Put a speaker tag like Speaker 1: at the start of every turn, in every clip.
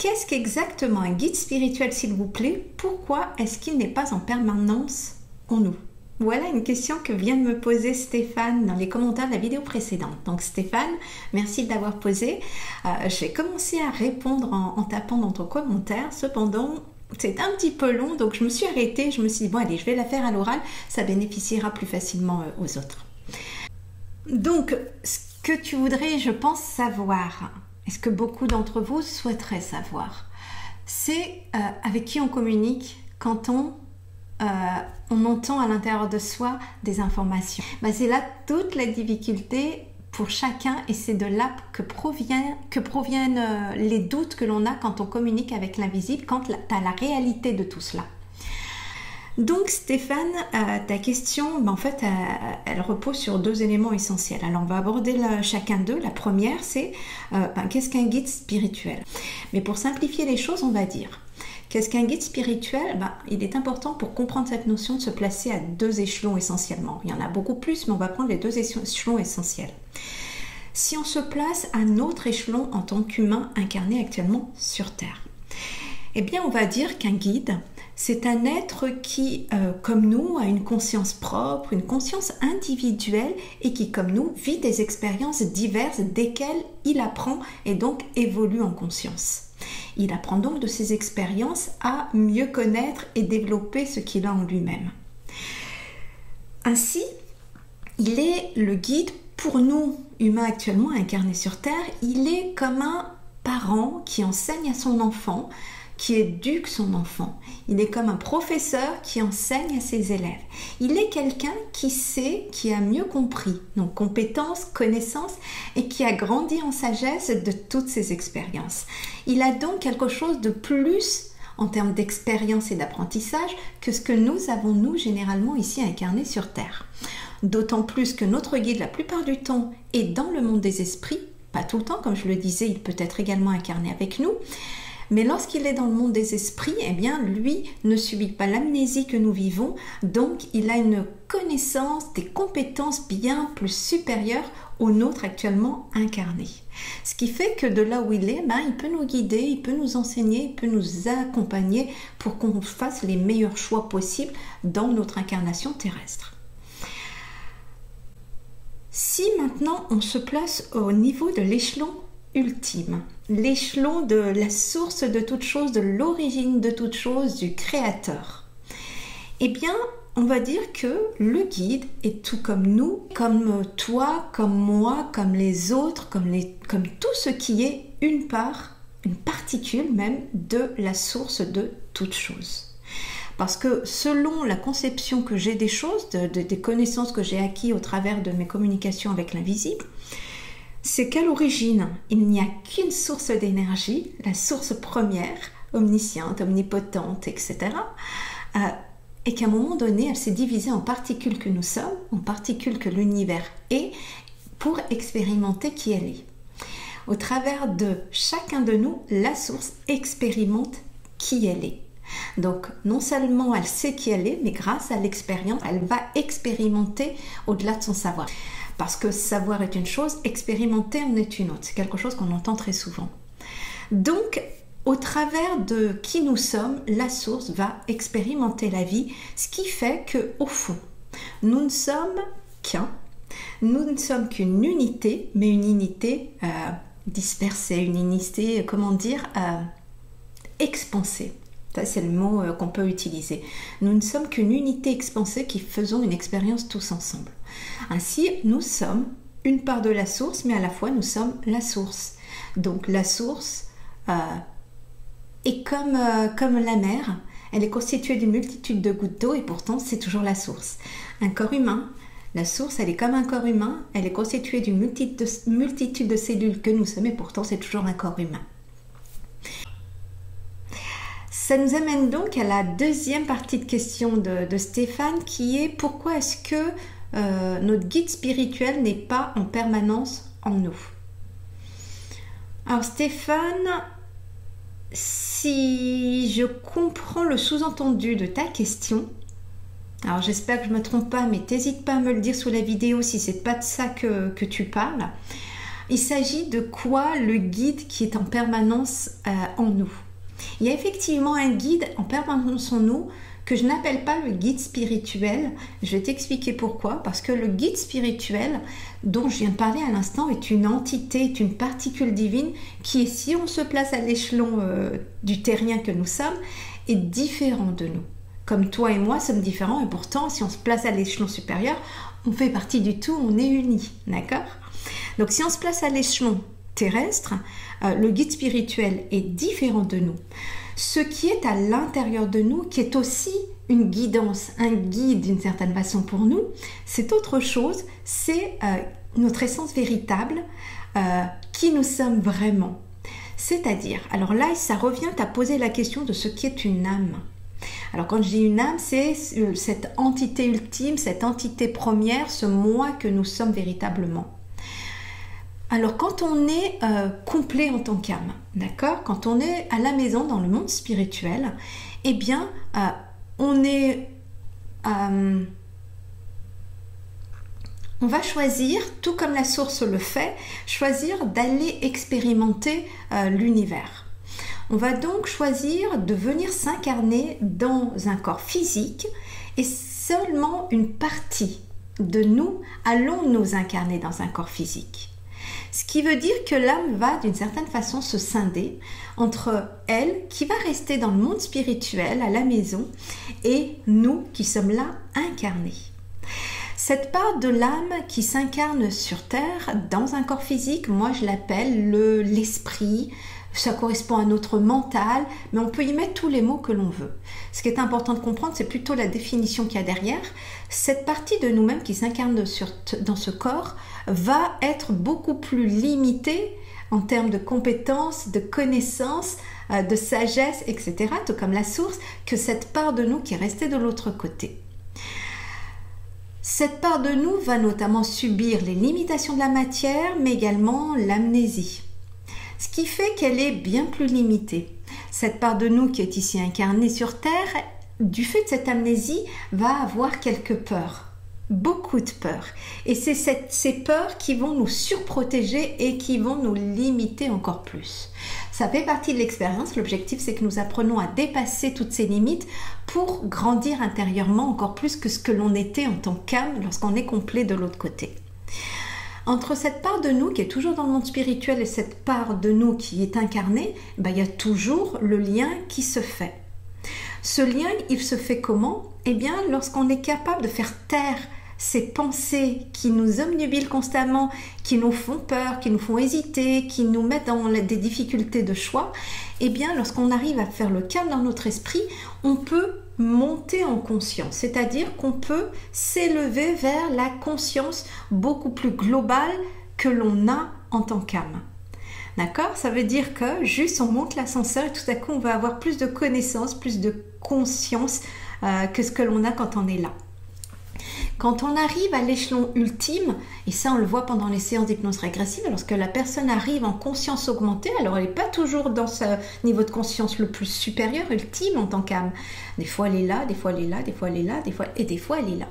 Speaker 1: qu'est-ce qu'exactement un guide spirituel, s'il vous plaît? Pourquoi est-ce qu'il n'est pas en permanence en nous? Voilà une question que vient de me poser Stéphane dans les commentaires de la vidéo précédente. Donc Stéphane, merci de l'avoir posé. Je vais commencer à répondre en tapant dans ton commentaire. Cependant, c'est un petit peu long, donc je me suis arrêtée. Je me suis dit, bon allez, je vais la faire à l'oral. Ça bénéficiera plus facilement aux autres. Donc, ce que tu voudrais, je pense, savoir, est-ce que beaucoup d'entre vous souhaiteraient savoir, c'est avec qui on communique quand on entend à l'intérieur de soi des informations. C'est là toute la difficulté pour chacun et c'est de là que proviennent les doutes que l'on a quand on communique avec l'invisible, quand tu as la réalité de tout cela. Donc Stéphane, ta question, en fait, elle repose sur deux éléments essentiels. Alors on va aborder chacun d'eux. La première, c'est qu'est-ce qu'un guide spirituel? Mais pour simplifier les choses, on va dire qu'est-ce qu'un guide spirituel? Il est important pour comprendre cette notion de se placer à deux échelons essentiellement. Il y en a beaucoup plus, mais on va prendre les deux échelons essentiels. Si on se place à notre échelon en tant qu'humain incarné actuellement sur Terre, eh bien on va dire qu'un guide, c'est un être qui, comme nous, a une conscience propre, une conscience individuelle et qui, comme nous, vit des expériences diverses desquelles il apprend et donc évolue en conscience. Il apprend donc de ses expériences à mieux connaître et développer ce qu'il a en lui-même. Ainsi, il est le guide pour nous, humains actuellement incarnés sur Terre. Il est comme un parent qui enseigne à son enfant, qui éduque son enfant. Il est comme un professeur qui enseigne à ses élèves. Il est quelqu'un qui sait, qui a mieux compris, donc compétences, connaissances, et qui a grandi en sagesse de toutes ses expériences. Il a donc quelque chose de plus en termes d'expérience et d'apprentissage que ce que nous avons, nous, généralement ici incarnés sur Terre. D'autant plus que notre guide, la plupart du temps, est dans le monde des esprits, pas tout le temps, comme je le disais, il peut être également incarné avec nous, mais lorsqu'il est dans le monde des esprits, eh bien, lui ne subit pas l'amnésie que nous vivons, donc il a une connaissance, des compétences bien plus supérieures aux nôtres actuellement incarnés. Ce qui fait que de là où il est, il peut nous guider, il peut nous enseigner, il peut nous accompagner pour qu'on fasse les meilleurs choix possibles dans notre incarnation terrestre. Si maintenant on se place au niveau de l'échelon ultime, l'échelon de la source de toute chose, de l'origine de toute chose, du créateur, eh bien on va dire que le guide est tout comme nous, comme toi, comme moi, comme les autres, comme tout ce qui est une part, une particule même de la source de toute chose. Parce que selon la conception que j'ai des choses, des connaissances que j'ai acquises au travers de mes communications avec l'invisible, c'est qu'à l'origine, il n'y a qu'une source d'énergie, la source première, omnisciente, omnipotente, etc. Et qu'à un moment donné, elle s'est divisée en particules que nous sommes, en particules que l'univers est, pour expérimenter qui elle est. Au travers de chacun de nous, la source expérimente qui elle est. Donc, non seulement elle sait qui elle est, mais grâce à l'expérience, elle va expérimenter au-delà de son savoir. Parce que savoir est une chose, expérimenter en est une autre. C'est quelque chose qu'on entend très souvent. Donc, au travers de qui nous sommes, la source va expérimenter la vie, ce qui fait qu'au fond, nous ne sommes qu'un, nous ne sommes qu'une unité, mais une unité dispersée, une unité, expansée. Ça, c'est le mot qu'on peut utiliser. Nous ne sommes qu'une unité expansée qui faisons une expérience tous ensemble. Ainsi, nous sommes une part de la source, mais à la fois nous sommes la source. Donc la source est comme la mer. Elle est constituée d'une multitude de gouttes d'eau et pourtant c'est toujours la source. Un corps humain, la source, elle est comme un corps humain. Elle est constituée d'une multitude de cellules que nous sommes et pourtant c'est toujours un corps humain. Ça nous amène donc à la deuxième partie de question de Stéphane qui est pourquoi est-ce que notre guide spirituel n'est pas en permanence en nous. Alors Stéphane, si je comprends le sous-entendu de ta question, alors j'espère que je ne me trompe pas, mais n'hésite pas à me le dire sous la vidéo si c'est pas de ça que tu parles. Il s'agit de quoi? Le guide qui est en permanence en nous. Il y a effectivement un guide en permanence en nous que je n'appelle pas le guide spirituel. Je vais t'expliquer pourquoi. Parce que le guide spirituel dont je viens de parler à l'instant est une entité, est une particule divine qui, si on se place à l'échelon du terrien que nous sommes, est différent de nous. Comme toi et moi sommes différents et pourtant, si on se place à l'échelon supérieur, on fait partie du tout, on est unis. D'accord? Donc si on se place à l'échelon terrestre, le guide spirituel est différent de nous. Ce qui est à l'intérieur de nous, qui est aussi une guidance, un guide d'une certaine façon pour nous, c'est autre chose, c'est notre essence véritable, qui nous sommes vraiment. C'est-à-dire, alors là, ça revient à poser la question de ce qu'est une âme. Alors quand je dis une âme, c'est cette entité ultime, cette entité première, ce moi que nous sommes véritablement. Alors quand on est complet en tant qu'âme, d'accord, quand on est à la maison dans le monde spirituel, eh bien on va choisir, tout comme la source le fait, choisir d'aller expérimenter l'univers. On va donc choisir de venir s'incarner dans un corps physique et seulement une partie de nous allons nous incarner dans un corps physique. Ce qui veut dire que l'âme va d'une certaine façon se scinder entre elle qui va rester dans le monde spirituel à la maison et nous qui sommes là incarnés. Cette part de l'âme qui s'incarne sur Terre dans un corps physique, moi je l'appelle l'esprit. Ça correspond à notre mental, mais on peut y mettre tous les mots que l'on veut. Ce qui est important de comprendre, c'est plutôt la définition qu'il y a derrière. Cette partie de nous-mêmes qui s'incarne dans ce corps va être beaucoup plus limitée en termes de compétences, de connaissances, de sagesse, etc., tout comme la source, que cette part de nous qui est restée de l'autre côté. Cette part de nous va notamment subir les limitations de la matière, mais également l'amnésie. Ce qui fait qu'elle est bien plus limitée. Cette part de nous qui est ici incarnée sur Terre, du fait de cette amnésie, va avoir quelques peurs. Beaucoup de peurs. Et c'est ces peurs qui vont nous surprotéger et qui vont nous limiter encore plus. Ça fait partie de l'expérience. L'objectif, c'est que nous apprenons à dépasser toutes ces limites pour grandir intérieurement encore plus que ce que l'on était en tant qu'âme lorsqu'on est complet de l'autre côté. Entre cette part de nous qui est toujours dans le monde spirituel et cette part de nous qui est incarnée, il y a toujours le lien qui se fait. Ce lien, il se fait comment? Eh bien, lorsqu'on est capable de faire taire ces pensées qui nous obnubilent constamment, qui nous font peur, qui nous font hésiter, qui nous mettent dans des difficultés de choix, eh bien, lorsqu'on arrive à faire le calme dans notre esprit, on peut monter en conscience, c'est-à-dire qu'on peut s'élever vers la conscience beaucoup plus globale que l'on a en tant qu'âme. D'accord? Ça veut dire que juste on monte l'ascenseur et tout à coup on va avoir plus de connaissances, plus de conscience que ce que l'on a quand on est là. Quand on arrive à l'échelon ultime, et ça on le voit pendant les séances d'hypnose régressive, lorsque la personne arrive en conscience augmentée, alors elle n'est pas toujours dans ce niveau de conscience le plus supérieur, ultime en tant qu'âme. Des fois elle est là, des fois elle est là, des fois elle est là, des fois elle est là.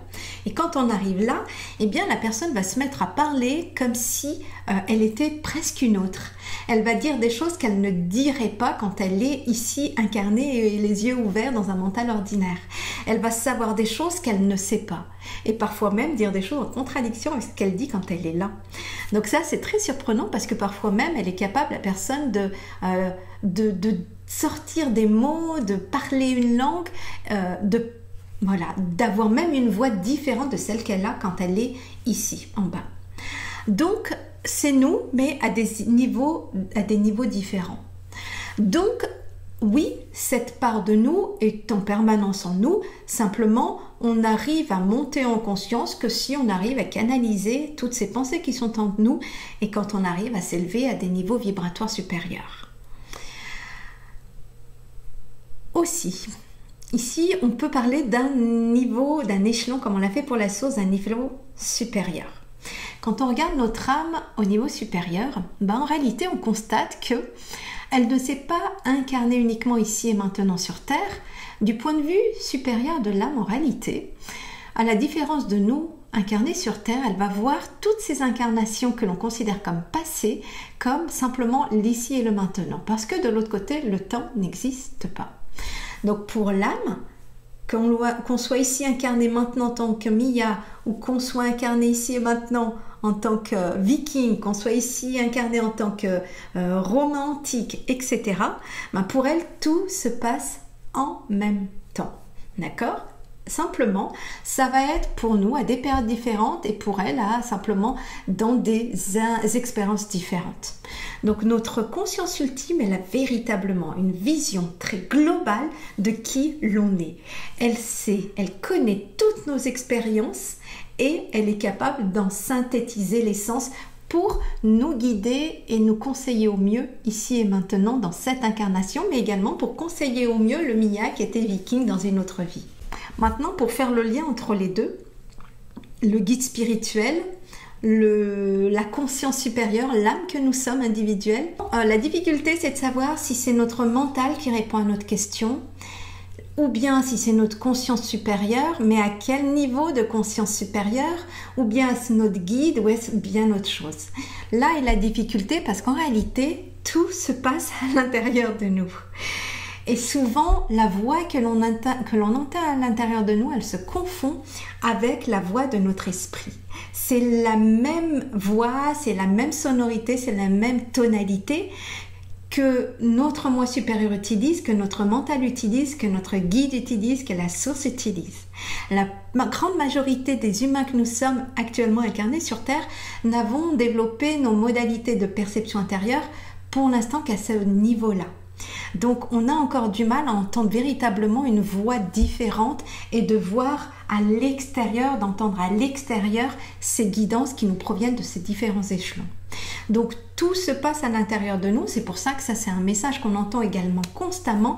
Speaker 1: Et quand on arrive là, eh bien la personne va se mettre à parler comme si elle était presque une autre. Elle va dire des choses qu'elle ne dirait pas quand elle est ici incarnée et les yeux ouverts dans un mental ordinaire. Elle va savoir des choses qu'elle ne sait pas. Et parfois même dire des choses en contradiction avec ce qu'elle dit quand elle est là. Donc ça, c'est très surprenant parce que parfois même, elle est capable, la personne, de sortir des mots, de parler une langue, d'avoir même une voix différente de celle qu'elle a quand elle est ici, en bas. Donc, c'est nous, mais à des niveaux différents. Donc, oui, cette part de nous est en permanence en nous, simplement on arrive à monter en conscience que si on arrive à canaliser toutes ces pensées qui sont en nous et quand on arrive à s'élever à des niveaux vibratoires supérieurs. Aussi, ici on peut parler d'un niveau, d'un échelon comme on l'a fait pour la source, d'un niveau supérieur. Quand on regarde notre âme au niveau supérieur, en réalité on constate que elle ne s'est pas incarnée uniquement ici et maintenant sur Terre. Du point de vue supérieur de l'âme, en réalité, à la différence de nous, incarnée sur Terre, elle va voir toutes ces incarnations que l'on considère comme passées, comme simplement l'ici et le maintenant. Parce que de l'autre côté, le temps n'existe pas. Donc pour l'âme, qu'on soit ici incarné maintenant en tant que Mia, ou qu'on soit incarné ici et maintenant en tant que viking, qu'on soit ici incarné en tant que romain antique, etc., ben pour elle, tout se passe en même temps. D'accord ? Simplement, ça va être pour nous à des périodes différentes et pour elle simplement dans des expériences différentes. Donc notre conscience ultime, elle a véritablement une vision très globale de qui l'on est. Elle sait, elle connaît toutes nos expériences et elle est capable d'en synthétiser l'essence pour nous guider et nous conseiller au mieux ici et maintenant dans cette incarnation, mais également pour conseiller au mieux le Mia qui était viking dans une autre vie. Maintenant, pour faire le lien entre les deux, le guide spirituel, la conscience supérieure, l'âme que nous sommes individuelle. La difficulté, c'est de savoir si c'est notre mental qui répond à notre question, ou bien si c'est notre conscience supérieure, mais à quel niveau de conscience supérieure, ou bien est-ce notre guide, ou est-ce bien autre chose. Là est la difficulté parce qu'en réalité, tout se passe à l'intérieur de nous. Et souvent, la voix que l'on entend à l'intérieur de nous, elle se confond avec la voix de notre esprit. C'est la même voix, c'est la même sonorité, c'est la même tonalité que notre moi supérieur utilise, que notre mental utilise, que notre guide utilise, que la source utilise. La grande majorité des humains que nous sommes actuellement incarnés sur Terre n'avons développé nos modalités de perception intérieure pour l'instant qu'à ce niveau-là. Donc on a encore du mal à entendre véritablement une voix différente et de voir à l'extérieur, d'entendre à l'extérieur ces guidances qui nous proviennent de ces différents échelons. Donc tout se passe à l'intérieur de nous, c'est pour ça que ça c'est un message qu'on entend également constamment.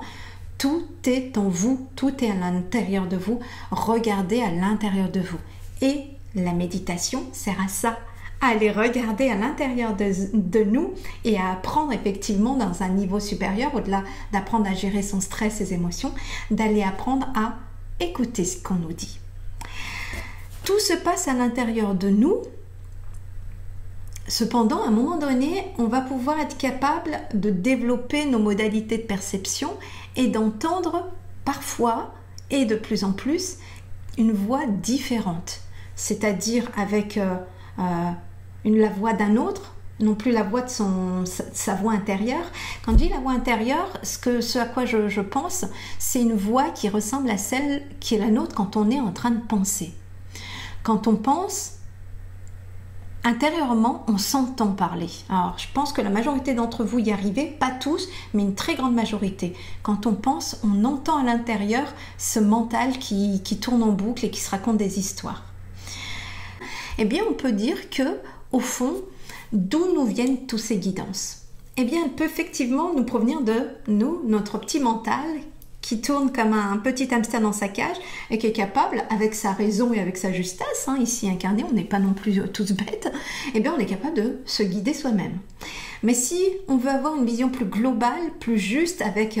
Speaker 1: Tout est en vous, tout est à l'intérieur de vous, regardez à l'intérieur de vous. Et la méditation sert à ça, à aller regarder à l'intérieur de nous et à apprendre effectivement dans un niveau supérieur, au-delà d'apprendre à gérer son stress, ses émotions, d'aller apprendre à écouter ce qu'on nous dit. Tout se passe à l'intérieur de nous. Cependant, à un moment donné, on va pouvoir être capable de développer nos modalités de perception et d'entendre parfois, et de plus en plus, une voix différente. C'est-à-dire avec la voix d'un autre, non plus la voix de sa voix intérieure. Quand je dis la voix intérieure, ce à quoi je pense, c'est une voix qui ressemble à celle qui est la nôtre quand on est en train de penser. Quand on pense, intérieurement, on s'entend parler. Alors, je pense que la majorité d'entre vous y arrivez, pas tous, mais une très grande majorité. Quand on pense, on entend à l'intérieur ce mental qui tourne en boucle et qui se raconte des histoires. Eh bien, on peut dire que, au fond, d'où nous viennent tous ces guidances? Eh bien, elle peut effectivement nous provenir de nous, notre petit mental, qui tourne comme un petit hamster dans sa cage et qui est capable, avec sa raison et avec sa justesse, ici incarné, on n'est pas non plus tous bêtes, eh bien, on est capable de se guider soi-même. Mais si on veut avoir une vision plus globale, plus juste, avec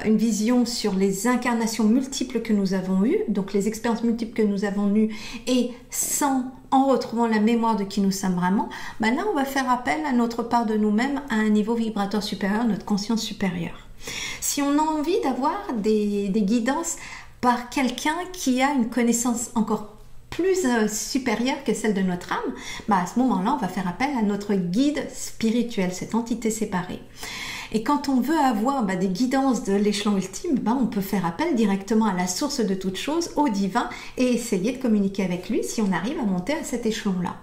Speaker 1: une vision sur les incarnations multiples que nous avons eues, donc les expériences multiples que nous avons eues, et en retrouvant la mémoire de qui nous sommes vraiment, ben là on va faire appel à notre part de nous-mêmes à un niveau vibratoire supérieur, notre conscience supérieure. Si on a envie d'avoir des guidances par quelqu'un qui a une connaissance encore plus supérieure que celle de notre âme, à ce moment-là, on va faire appel à notre guide spirituel, cette entité séparée. Et quand on veut avoir des guidances de l'échelon ultime, on peut faire appel directement à la source de toute chose, au divin, et essayer de communiquer avec lui si on arrive à monter à cet échelon-là.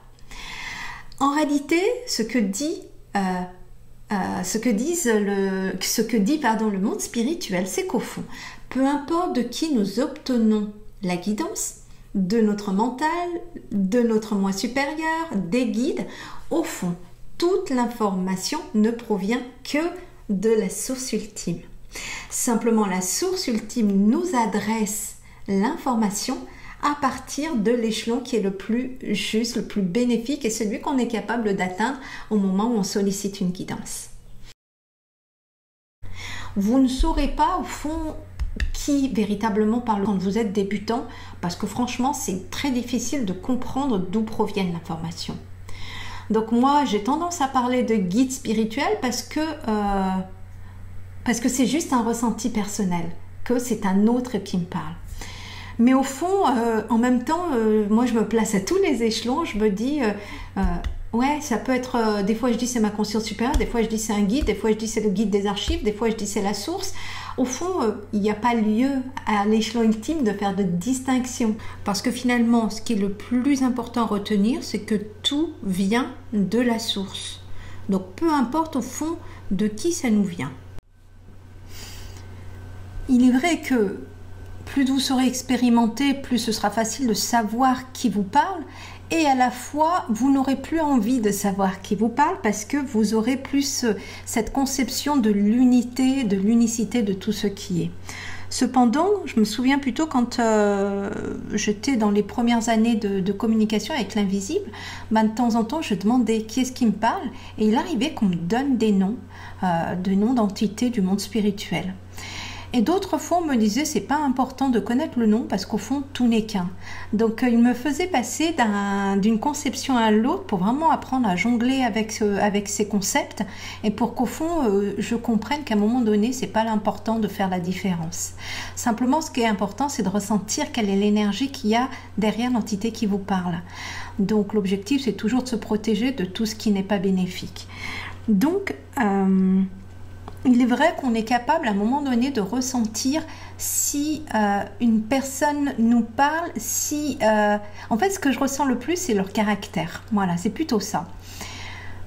Speaker 1: En réalité, ce que dit le monde spirituel, c'est qu'au fond, peu importe de qui nous obtenons la guidance, de notre mental, de notre moi supérieur, des guides, au fond, toute l'information ne provient que de la source ultime. Simplement, la source ultime nous adresse l'information à partir de l'échelon qui est le plus juste, le plus bénéfique et celui qu'on est capable d'atteindre au moment où on sollicite une guidance. Vous ne saurez pas, au fond, qui véritablement parle quand vous êtes débutant, parce que franchement, c'est très difficile de comprendre d'où proviennent l'information. Donc moi, j'ai tendance à parler de guide spirituel parce que c'est juste un ressenti personnel, que c'est un autre qui me parle. Mais au fond, en même temps, moi je me place à tous les échelons, je me dis, ouais, ça peut être, des fois je dis c'est ma conscience supérieure, des fois je dis c'est un guide, des fois je dis c'est le guide des archives, des fois je dis c'est la source. Au fond, il n'y a pas lieu à l'échelon ultime de faire de distinction. Parce que finalement, ce qui est le plus important à retenir, c'est que tout vient de la source. Donc peu importe au fond de qui ça nous vient. Il est vrai que plus vous serez expérimenté, plus ce sera facile de savoir qui vous parle, et à la fois vous n'aurez plus envie de savoir qui vous parle parce que vous aurez plus cette conception de l'unité, de l'unicité de tout ce qui est. Cependant, je me souviens plutôt quand j'étais dans les premières années de communication avec l'invisible, de temps en temps je demandais qui est-ce qui me parle, et il arrivait qu'on me donne des noms d'entités du monde spirituel. Et d'autres fois, on me disait c'est pas important de connaître le nom parce qu'au fond, tout n'est qu'un. Donc, il me faisait passer d'une conception à l'autre pour vraiment apprendre à jongler avec ces concepts et pour qu'au fond, je comprenne qu'à un moment donné, c'est pas l'important de faire la différence. Simplement, ce qui est important, c'est de ressentir quelle est l'énergie qu'il y a derrière l'entité qui vous parle. Donc, l'objectif, c'est toujours de se protéger de tout ce qui n'est pas bénéfique. Donc, il est vrai qu'on est capable à un moment donné de ressentir si une personne nous parle, en fait ce que je ressens le plus c'est leur caractère, voilà, c'est plutôt ça.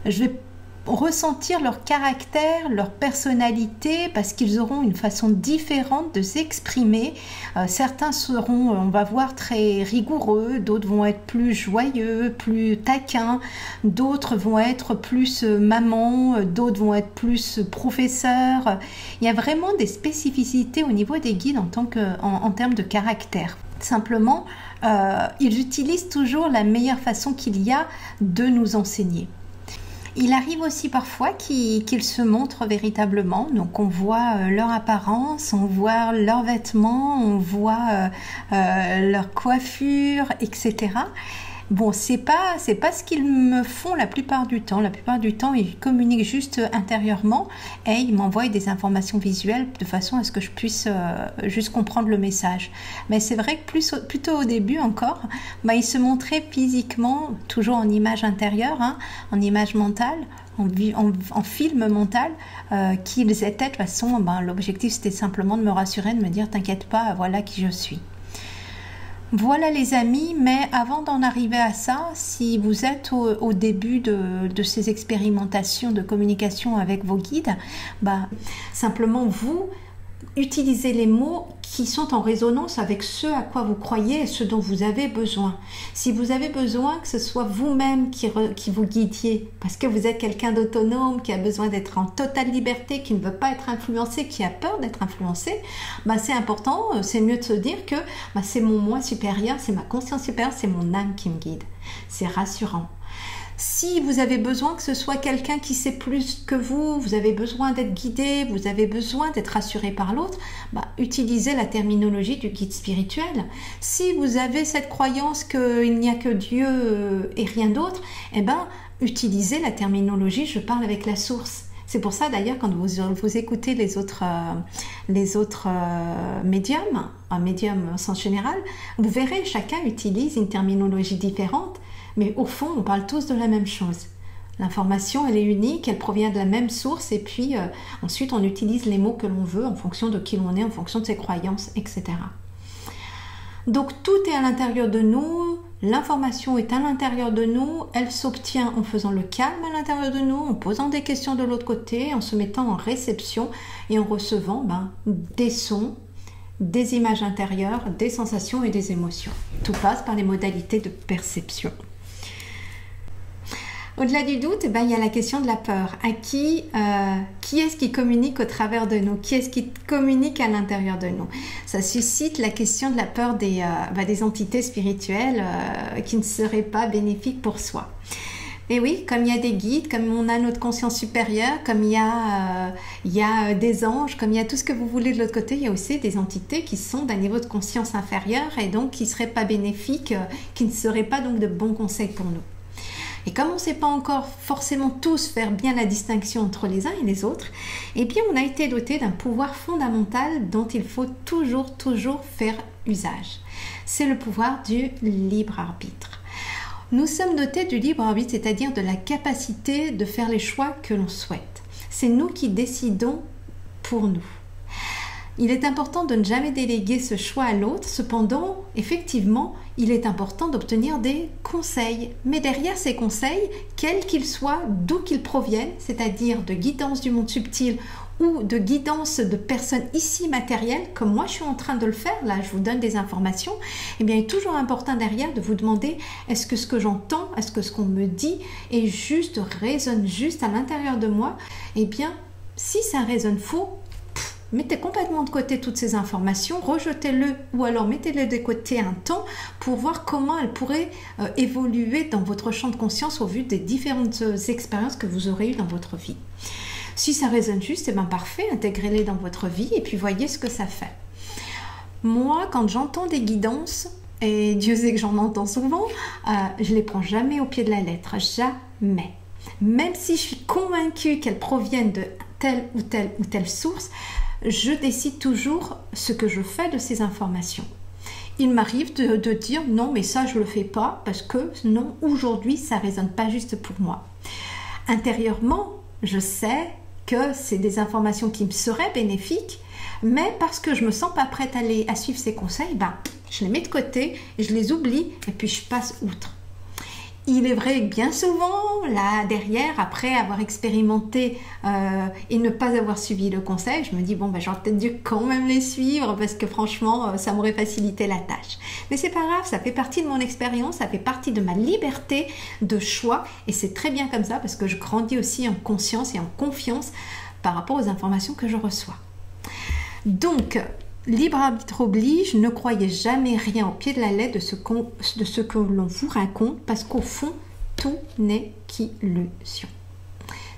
Speaker 1: Je vais ressentir leur caractère, leur personnalité parce qu'ils auront une façon différente de s'exprimer. Certains seront, on va voir, très rigoureux, d'autres vont être plus joyeux, plus taquins, d'autres vont être plus maman, d'autres vont être plus professeurs. Il y a vraiment des spécificités au niveau des guides en termes de caractère. Simplement, ils utilisent toujours la meilleure façon qu'il y a de nous enseigner. Il arrive aussi parfois qu'ils se montrent véritablement, donc on voit leur apparence, on voit leurs vêtements, on voit leur coiffure, etc. Bon, c'est pas ce qu'ils me font la plupart du temps. La plupart du temps, ils communiquent juste intérieurement et ils m'envoient des informations visuelles de façon à ce que je puisse juste comprendre le message. Mais c'est vrai que plutôt au début encore, ils se montraient physiquement, toujours en image intérieure, en image mentale, en film mental, qu'ils étaient de toute façon, l'objectif c'était simplement de me rassurer, de me dire t'inquiète pas, voilà qui je suis. Voilà les amis, mais avant d'en arriver à ça, si vous êtes au début de ces expérimentations de communication avec vos guides, simplement vous utilisez les mots qui sont en résonance avec ce à quoi vous croyez et ce dont vous avez besoin. Si vous avez besoin que ce soit vous-même qui vous guidiez, parce que vous êtes quelqu'un d'autonome, qui a besoin d'être en totale liberté, qui ne veut pas être influencé, qui a peur d'être influencé, c'est important, c'est mieux de se dire que c'est mon moi supérieur, c'est ma conscience supérieure, c'est mon âme qui me guide. C'est rassurant. Si vous avez besoin que ce soit quelqu'un qui sait plus que vous avez besoin d'être guidé, vous avez besoin d'être rassuré par l'autre, utilisez la terminologie du guide spirituel. Si vous avez cette croyance qu'il n'y a que Dieu et rien d'autre, utilisez la terminologie « je parle avec la source ». C'est pour ça d'ailleurs quand vous écoutez les autres médiums, un médium en sens général, vous verrez chacun utilise une terminologie différente. Mais au fond, on parle tous de la même chose. L'information, elle est unique, elle provient de la même source et puis ensuite on utilise les mots que l'on veut en fonction de qui l'on est, en fonction de ses croyances, etc. Donc tout est à l'intérieur de nous, l'information est à l'intérieur de nous, elle s'obtient en faisant le calme à l'intérieur de nous, en posant des questions de l'autre côté, en se mettant en réception et en recevant des sons, des images intérieures, des sensations et des émotions. Tout passe par les modalités de perception. Au-delà du doute, il y a la question de la peur. Qui est-ce qui communique au travers de nous? Qui est-ce qui communique à l'intérieur de nous? Ça suscite la question de la peur des entités spirituelles qui ne seraient pas bénéfiques pour soi. Et oui, comme il y a des guides, comme on a notre conscience supérieure, comme il y a des anges, comme il y a tout ce que vous voulez de l'autre côté, il y a aussi des entités qui sont d'un niveau de conscience inférieur et donc qui ne seraient pas bénéfiques, qui ne seraient pas donc de bons conseils pour nous. Et comme on ne sait pas encore forcément tous faire bien la distinction entre les uns et les autres, eh bien on a été doté d'un pouvoir fondamental dont il faut toujours faire usage. C'est le pouvoir du libre arbitre. Nous sommes dotés du libre arbitre, c'est-à-dire de la capacité de faire les choix que l'on souhaite. C'est nous qui décidons pour nous. Il est important de ne jamais déléguer ce choix à l'autre, cependant, effectivement, il est important d'obtenir des conseils. Mais derrière ces conseils, quels qu'ils soient, d'où qu'ils proviennent, c'est-à-dire de guidance du monde subtil ou de guidance de personnes ici matérielles, comme moi je suis en train de le faire, là je vous donne des informations, eh bien il est toujours important derrière de vous demander est-ce que ce que j'entends, est-ce que ce qu'on me dit est juste, résonne juste à l'intérieur de moi. Eh bien, si ça résonne faux, mettez complètement de côté toutes ces informations, rejetez-le ou alors mettez-les de côté un temps pour voir comment elles pourraient évoluer dans votre champ de conscience au vu des différentes expériences que vous aurez eues dans votre vie. Si ça résonne juste, c'est bien parfait, intégrez-les dans votre vie et puis voyez ce que ça fait. Moi, quand j'entends des guidances, et Dieu sait que j'en entends souvent, je les prends jamais au pied de la lettre, jamais. Même si je suis convaincue qu'elles proviennent de telle ou telle source, je décide toujours ce que je fais de ces informations. Il m'arrive de dire non, mais ça je le fais pas parce que non, aujourd'hui ça résonne pas juste pour moi. Intérieurement, je sais que c'est des informations qui me seraient bénéfiques, mais parce que je me sens pas prête à suivre ces conseils, je les mets de côté, je les oublie et puis je passe outre. Il est vrai que bien souvent, là derrière, après avoir expérimenté et ne pas avoir suivi le conseil, je me dis j'aurais peut-être dû quand même les suivre parce que franchement, ça m'aurait facilité la tâche. Mais c'est pas grave, ça fait partie de mon expérience, ça fait partie de ma liberté de choix et c'est très bien comme ça parce que je grandis aussi en conscience et en confiance par rapport aux informations que je reçois. Donc, libre arbitre oblige, ne croyez jamais rien au pied de la lettre de ce que l'on vous raconte parce qu'au fond, tout n'est qu'illusion.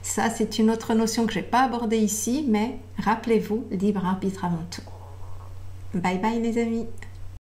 Speaker 1: Ça, c'est une autre notion que je n'ai pas abordée ici, mais rappelez-vous, libre arbitre avant tout. Bye bye les amis.